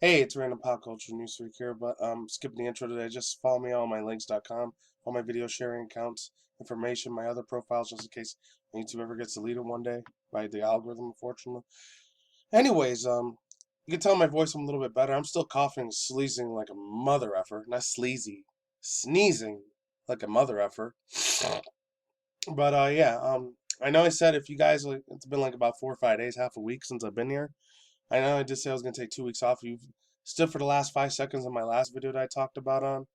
Hey, it's random pop culture news freak here, but skipping the intro today. Just follow me on mylinks.com, all my video sharing accounts, information, my other profiles, just in case YouTube ever gets deleted one day by the algorithm, unfortunately. Anyways, you can tell my voice I'm a little bit better. I'm still coughing, sleazing like a mother effer, not sleazy, sneezing like a mother effer. But yeah, I know I said if you guys like, it's been like about 4 or 5 days, half a week since I've been here. I know I did say I was gonna take 2 weeks off. You stood for the last 5 seconds of my last video that I talked about on.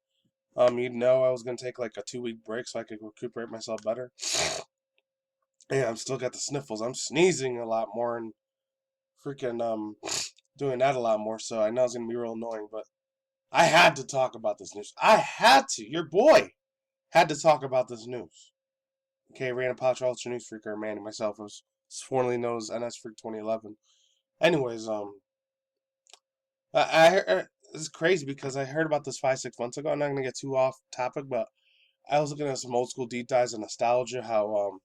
You'd know I was gonna take like a 2 week break so I could recuperate myself better. Yeah, I'm still got the sniffles. I'm sneezing a lot more and freaking doing that a lot more. So I know it's gonna be real annoying, but I had to talk about this news. I had to. Your boy had to talk about this news. Okay, random pop culture news freaker Manny myself was formerly known as NS Freak 2011. Anyways, it's crazy because I heard about this 5 6 months ago. I'm not gonna get too off topic, but I was looking at some old school deep dives and nostalgia. How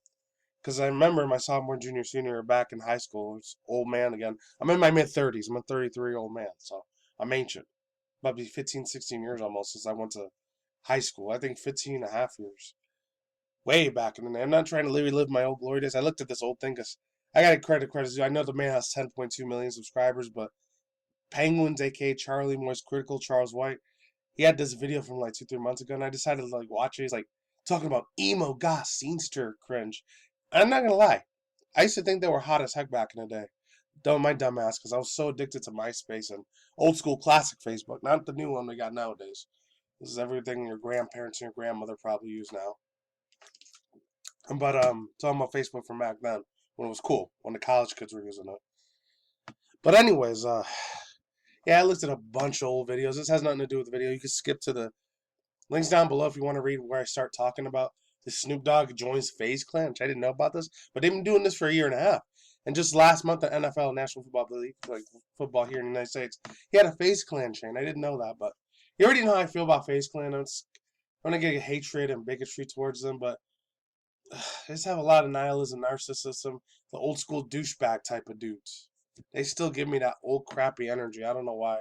because I remember my sophomore, junior, senior back in high school. It's old man again. I'm in my mid 30s. I'm a 33 old man, so I'm ancient. About to be 15, 16 years almost since I went to high school. I think 15 and a half years. Way back in the day. I'm not trying to relive my old glory days. I looked at this old thing because I got to credit due. I know the man has 10.2 million subscribers, but Penguins, aka Charlie Moore's Critical, Charles White, he had this video from like 2 3 months ago, and I decided to like watch it. He's like talking about emo goth scenester cringe. I'm not gonna lie, I used to think they were hot as heck back in the day. Don't my dumb ass, because I was so addicted to MySpace and old school classic Facebook, not the new one we got nowadays. This is everything your grandparents and your grandmother probably use now. But talking about Facebook from back then when it was cool, when the college kids were using it. But anyways, yeah, I looked at a bunch of old videos. This has nothing to do with the video. You can skip to the links down below if you want to read where I start talking about the Snoop Dogg joins FaZe Clan, which I didn't know about this, but they've been doing this for a year and a half. And just last month, the NFL, National Football League, like football here in the United States, he had a FaZe Clan chain. I didn't know that, but you already know how I feel about FaZe Clan. I'm gonna get hatred and bigotry towards them, but they just have a lot of nihilism, narcissism, the old school douchebag type of dudes. They still give me that old crappy energy. I don't know why.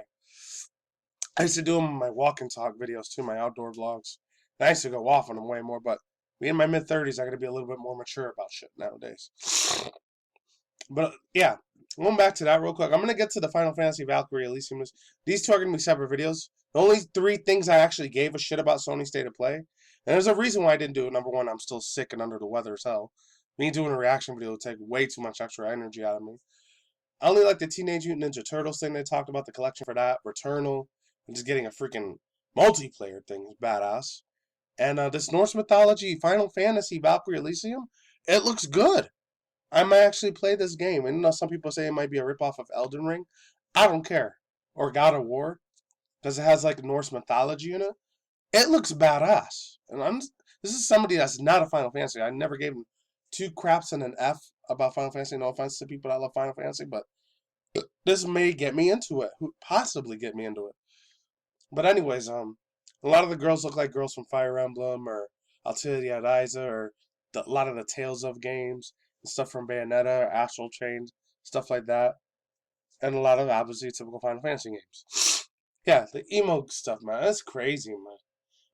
I used to do them in my walk and talk videos too, my outdoor vlogs. And I used to go off on them way more, but me in my mid 30s, I got to be a little bit more mature about shit nowadays. But yeah, going back to that real quick, I'm gonna get to the Final Fantasy Valkyrie Elysium Norse. These two are gonna be separate videos. The only three things I actually gave a shit about Sony State of Play, and there's a reason why I didn't do it. Number one, I'm still sick and under the weather as hell. Me doing a reaction video would take way too much extra energy out of me. I only like the Teenage Mutant Ninja Turtles thing they talked about, the collection for that, Returnal, and just getting a freaking multiplayer thing is badass. And this Norse mythology Final Fantasy Valkyrie Elysium, it looks good. I might actually play this game. And you know, some people say it might be a ripoff of Elden Ring. I don't care. Or God of War, because it has like Norse mythology in it. It looks badass. And this is somebody that's not a Final Fantasy. I never gave him two craps and an F about Final Fantasy. No offense to people that love Final Fantasy, but this may get me into it. Possibly get me into it. But anyways, a lot of the girls look like girls from Fire Emblem or Altia Ryza or a lot of the Tales of games and stuff from Bayonetta or Astral Chain, stuff like that. And a lot of obviously typical Final Fantasy games. Yeah, the emo stuff, man, that's crazy, man.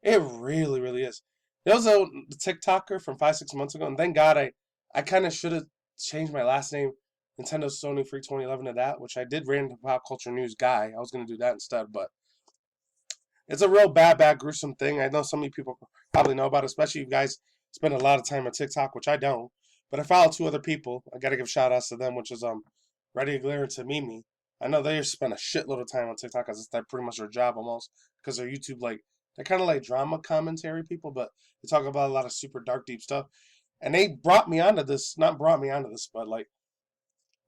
It really, really is. There was a TikToker from 5 6 months ago, and thank God I kind of should have changed my last name, Nintendo Sony Freak 2011 to that, which I did random pop culture news guy. I was gonna do that instead, but it's a real bad, gruesome thing. I know so many people probably know about it, especially you guys spend a lot of time on TikTok, which I don't. But I follow two other people. I gotta give shout outs to them, which is Ready Glare to Mimi. I know they spend a shitload of time on TikTok because it's pretty much their job almost. Because they're YouTube they're kind of like drama commentary people, but they talk about a lot of super dark, deep stuff. And they brought me onto this, not brought me onto this, but like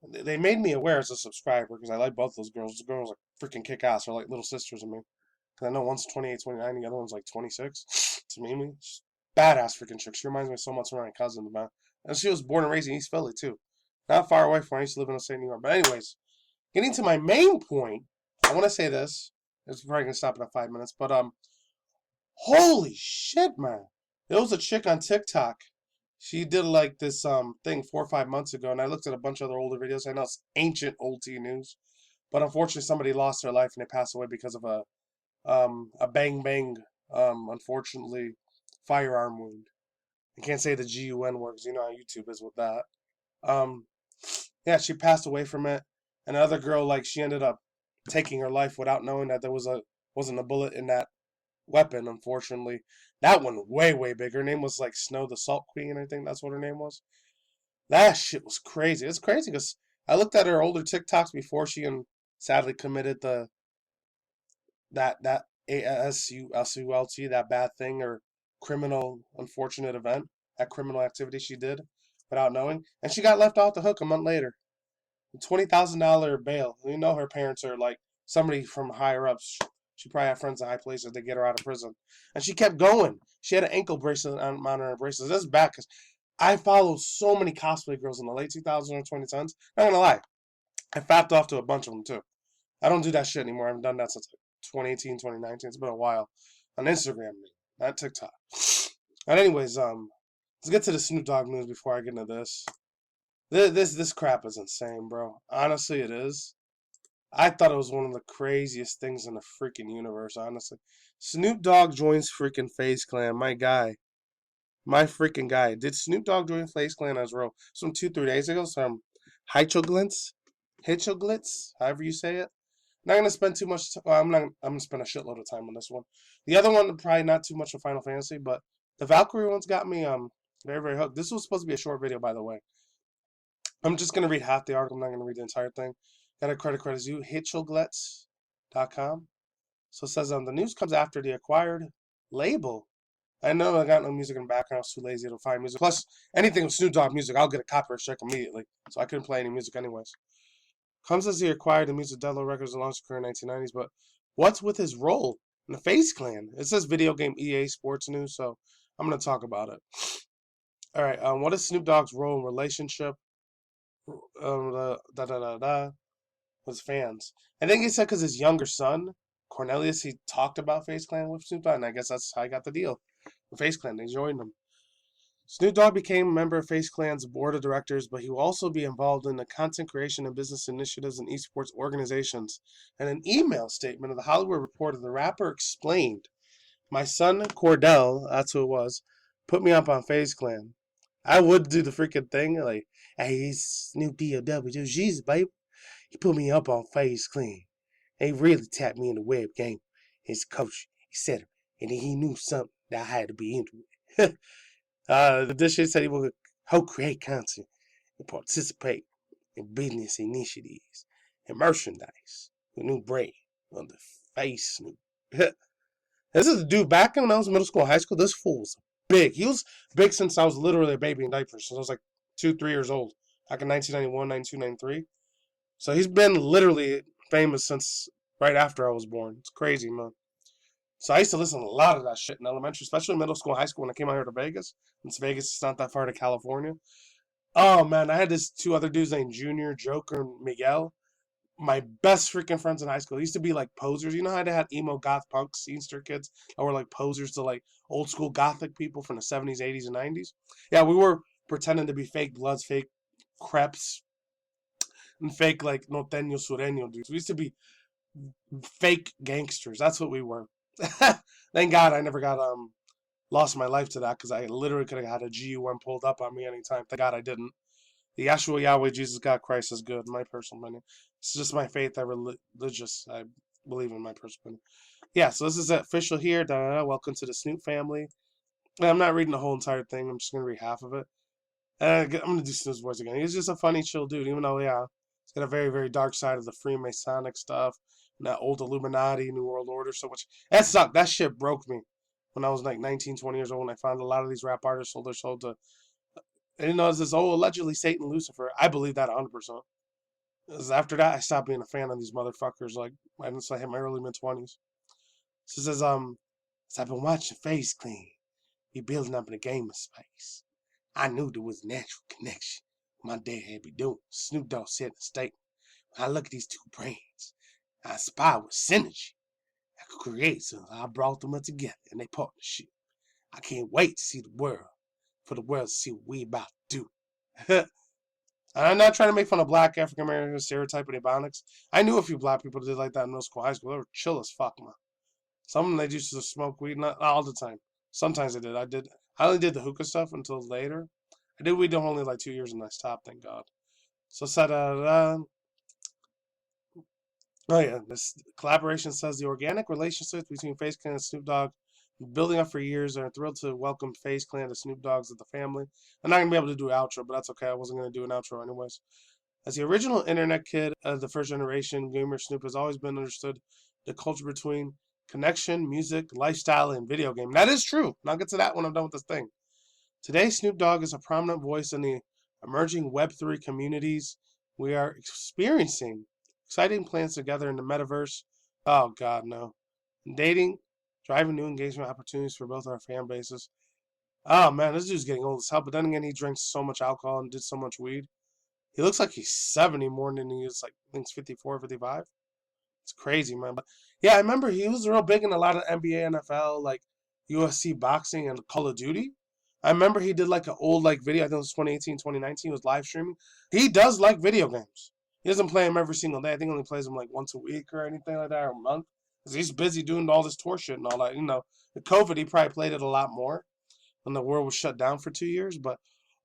they made me aware as a subscriber because I like both those girls. The girls like freaking kick ass. They're like little sisters of me. Cause I know one's 28, 29, the other one's like 26. To me, badass freaking chick. She reminds me so much of my cousin, man. And she was born and raised in East Philly too, not far away from where I used to live in upstate New York. But anyways, getting to my main point, I want to say this. It's probably gonna stop in 5 minutes, but holy shit, man! There was a chick on TikTok. She did like this thing 4 or 5 months ago, and I looked at a bunch of other older videos. I know it's ancient old T news, but unfortunately somebody lost their life and they passed away because of a bang bang, unfortunately, firearm wound. I can't say the GUN words, you know how YouTube is with that. Um, yeah, she passed away from it. And the other girl, like, she ended up taking her life without knowing that there wasn't a bullet in that weapon. Unfortunately, that one way way bigger. Her name was like Snow the Salt Queen. I think that's what her name was. That shit was crazy. It's crazy because I looked at her older TikToks before she sadly committed that ASULT, that bad thing or criminal unfortunate event, that criminal activity she did without knowing, and she got left off the hook a month later. $20,000 bail. You know her parents are like somebody from higher ups. She probably had friends in high places to get her out of prison, and she kept going. She had an ankle bracelet on her bracelet. That's bad because I followed so many cosplay girls in the late 2000s and 2010s. Not gonna lie, I fapped off to a bunch of them too. I don't do that shit anymore. I haven't done that since like 2018, 2019. It's been a while. On Instagram, not TikTok. And anyways, let's get to the Snoop Dogg news before I get into this. This crap is insane, bro. Honestly, it is. I thought it was one of the craziest things in the freaking universe, honestly. Snoop Dogg joins freaking FaZe Clan. My guy. My freaking guy. Did Snoop Dogg join FaZe Clan as well? Some 2-3 days ago? Some Hitchoglitz? Hitchoglitz? However you say it. Not gonna spend too much. Well, I'm gonna spend a shitload of time on this one. The other one, probably not too much of Final Fantasy, but the Valkyrie one's got me very very hooked. This was supposed to be a short video, by the way. I'm just gonna read half the article. I'm not gonna read the entire thing. Got a credit you. Hitchoglets.com. So it says the news comes after the acquired label. I know I got no music in the background. I was too lazy to find music. Plus, anything with Snoop Dogg music, I'll get a copyright check immediately. So I couldn't play any music anyways. Comes as he acquired the music Dello Records and launched his career in the 1990s, but what's with his role in the FaZe Clan? It says video game EA Sports News, so I'm going to talk about it. All right, what is Snoop Dogg's role in relationship with fans? I think he said because his younger son, Cornelius, he talked about FaZe Clan with Snoop Dogg, and I guess that's how he got the deal. The FaZe Clan, they joined him. Snoop Dogg became a member of FaZe Clan's board of directors, but he will also be involved in the content creation and business initiatives and esports organizations. In an email statement of the Hollywood Reporter, the rapper explained, "My son Cordell, that's who it was, put me up on FaZe Clan. I would do the freaking thing like, hey, he's Snoop D-O-W, Jesus, babe. He put me up on FaZe Clan. He really tapped me in the web game. His coach, etc. And he knew something that I had to be into it." The shit said he will help create content and participate in business initiatives and merchandise with new brand on the face. This is a dude back when I was in middle school, high school. This fool was big. He was big since I was literally a baby in diapers. Since I was like 2, 3 years old, back in 1991, 92, 93. So he's been literally famous since right after I was born. It's crazy, man. So I used to listen to a lot of that shit in elementary, especially middle school and high school when I came out here to Vegas. Since Vegas is not that far to California. Oh man, I had this 2 other dudes named Junior, Joker, and Miguel. My best freaking friends in high school. They used to be like posers. You know how they had emo goth punk scenester kids that were like posers to like old school gothic people from the 70s, 80s, and 90s? Yeah, we were pretending to be fake Bloods, fake Creps, and fake like Norteño Sureño dudes. We used to be fake gangsters. That's what we were. Thank God I never got lost my life to that because I literally could have had a GUM pulled up on me anytime. Thank God I didn't. The actual Yahweh Jesus God Christ is good. My personal opinion. It's just my faith. Religious. I believe in my personal opinion. Yeah. So this is official here. Welcome to the Snoop family. I'm not reading the whole entire thing. I'm just gonna read half of it. I'm gonna do Snoop's voice again. He's just a funny, chill dude. Even though, yeah, he's got a very, very dark side of the Freemasonic stuff and that old Illuminati, New World Order. So much that sucked. That shit broke me when I was like 19, 20 years old. When I found a lot of these rap artists sold their soul to, and you know, it's this allegedly Satan Lucifer. I believe that 100%. After that, I stopped being a fan of these motherfuckers. Like, once I hit my early mid 20s. So it says, I've been watching FaZe Clan be building up in the gaming space. I knew there was a natural connection. My dad had been doing. Snoop Dogg said in a statement, when I look at these 2 brands, I inspired with synergy. I could create something. I brought them up together in their partnership. I can't wait to see the world, for the world to see what we about to do. And I'm not trying to make fun of black African American stereotype and ebonics. I knew a few black people did like that in middle school, high school. They were chill as fuck, man. Some of them, they used to smoke weed, not all the time. Sometimes I did. I only did the hookah stuff until later. I did weed only like 2 years and I stopped, thank God. So, oh yeah, this collaboration says the organic relationships between FaZe Clan and Snoop Dogg building up for years and are thrilled to welcome FaZe Clan to Snoop Dogg's of the family. I'm not gonna be able to do an outro, but that's okay. I wasn't gonna do an outro anyways. As the original internet kid of the first generation gamer, Snoop has always been understood the culture between connection, music, lifestyle, and video game. That is true. And I'll get to that when I'm done with this thing. Today, Snoop Dogg is a prominent voice in the emerging Web3 communities we are experiencing. Exciting plans together in the metaverse. Oh, God, no. Dating, driving new engagement opportunities for both our fan bases. Oh, man, this dude's getting old as hell. But then again, he drinks so much alcohol and did so much weed. He looks like he's 70 more than he is, like, I think it's 54, 55. It's crazy, man. But yeah, I remember he was real big in a lot of NBA, NFL, like UFC boxing and Call of Duty. I remember he did like an old like video. I think it was 2018, 2019. He was live streaming. He does like video games. He doesn't play them every single day. I think he only plays them like once a week or anything like that, or a month. Because he's busy doing all this tour shit and all that. You know, with COVID, he probably played it a lot more when the world was shut down for 2 years. But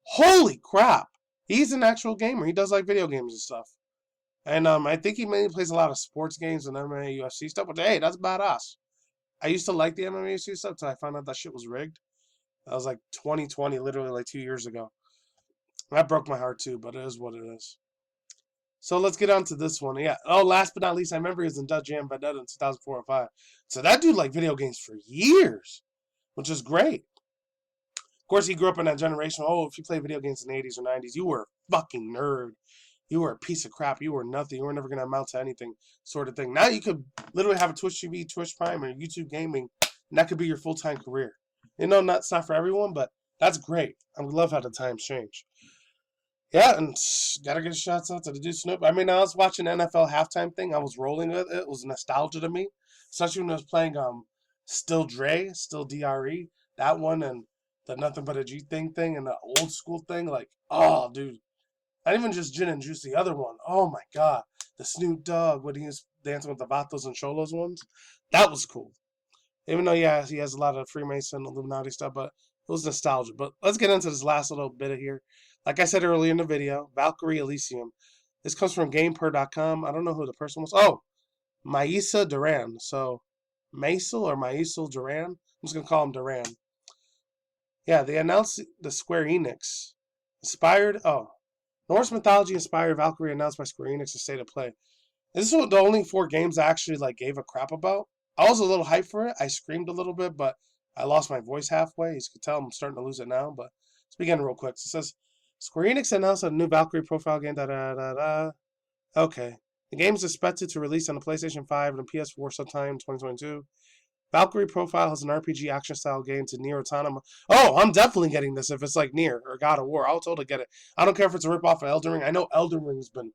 holy crap, he's an actual gamer. He does like video games and stuff. And I think he mainly plays a lot of sports games and MMA, UFC stuff. But hey, that's badass. I used to like the MMA UFC stuff until I found out that shit was rigged. That was like 2020, literally like 2 years ago. That broke my heart too, but it is what it is. So let's get on to this one. Yeah. Oh, last but not least, I remember he was in Dutch Jam Vendetta in 2004 or 5. So that dude liked video games for years, which is great. Of course, he grew up in that generation. Oh, if you play video games in the 80s or 90s, you were a fucking nerd. You were a piece of crap. You were nothing. You were never going to amount to anything, sort of thing. Now you could literally have a Twitch TV, Twitch Prime, or YouTube gaming, and that could be your full-time career. You know, that's not for everyone, but that's great. I love how the times change. Yeah, and gotta get a shout out to the dude Snoop. I mean, I was watching NFL halftime thing. I was rolling with it. It was nostalgia to me, especially when I was playing Still Dre, Still DRE, that one, and the Nothing But a G thing, and the old school thing. Like, oh, dude. Not even just Gin and Juice, the other one. Oh my god. The Snoop Dogg when he was dancing with the Vatos and Cholos ones. That was cool. Even though, yeah, he has a lot of Freemason, Illuminati stuff, but it was nostalgia. But let's get into this last little bit of here. Like I said earlier in the video, Valkyrie Elysium. This comes from GamePer.com. I don't know who the person was. Oh, Maisa Duran. So, Maisel or Maisel Duran? I'm just going to call him Duran. Yeah, they announced the Square Enix. Inspired. Oh, Norse mythology inspired Valkyrie announced by Square Enix to State of Play. This is the only 4 games I actually like gave a crap about. I was a little hyped for it. I screamed a little bit, but I lost my voice halfway. As you can tell, I'm starting to lose it now. But let's begin real quick. It says Square Enix announced a new Valkyrie profile game. Okay. The game is expected to release on the PlayStation 5 and the PS4 sometime in 2022. Valkyrie Profile has an RPG action style game to Nier Automata. Oh, I'm definitely getting this if it's like Nier or God of War. I'll totally get it. I don't care if it's a ripoff of Elden Ring. I know Elden Ring's been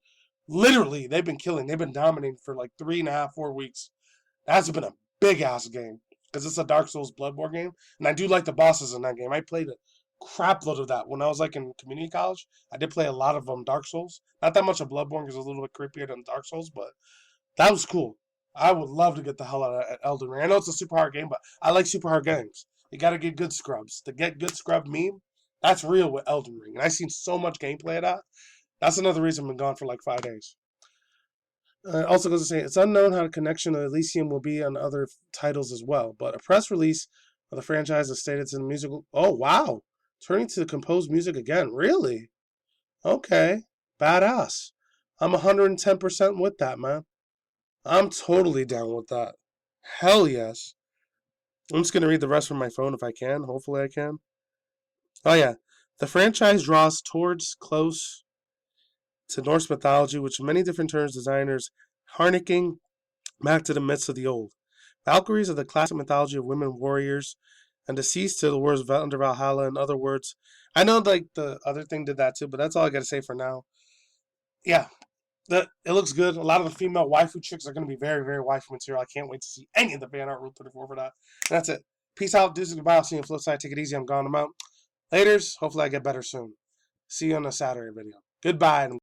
literally, they've been killing. They've been dominating for like 3.5, 4 weeks. That's been a big ass game because it's a Dark Souls Bloodborne game, and I do like the bosses in that game. I played a crap load of that when I was like in community college. I did play a lot of Dark Souls. Not that much of Bloodborne because it's a little bit creepier than Dark Souls, but that was cool. I would love to get the hell out of Elden Ring. I know it's a super hard game, but I like super hard games. You got to get good scrubs. To get good scrub meme, that's real with Elden Ring. And I've seen so much gameplay of that. That's another reason I've been gone for like 5 days. Also goes to say, it's unknown how the connection of Elysium will be on other titles as well, but a press release of the franchise has stated to the musical... Oh, wow. Turning to composed music again. Really? Okay. Badass. I'm 110% with that, man. I'm totally down with that. Hell yes. I'm just going to read the rest from my phone if I can. Hopefully I can. Oh, yeah. The franchise draws towards close to Norse mythology, which in many different terms designers harnecking back to the myths of the old. Valkyries are the classic mythology of women warriors and deceased to the words under Valhalla. In other words, I know like the other thing did that too, but that's all I got to say for now. Yeah. It looks good. A lot of the female waifu chicks are going to be very, very waifu material. I can't wait to see any of the fan art Rule 34 for that. And that's it. Peace out. Deuces goodbye. I'll see you on the flip side. Take it easy. I'm gone. I'm out. Laters. Hopefully I get better soon. See you on the Saturday video. Goodbye.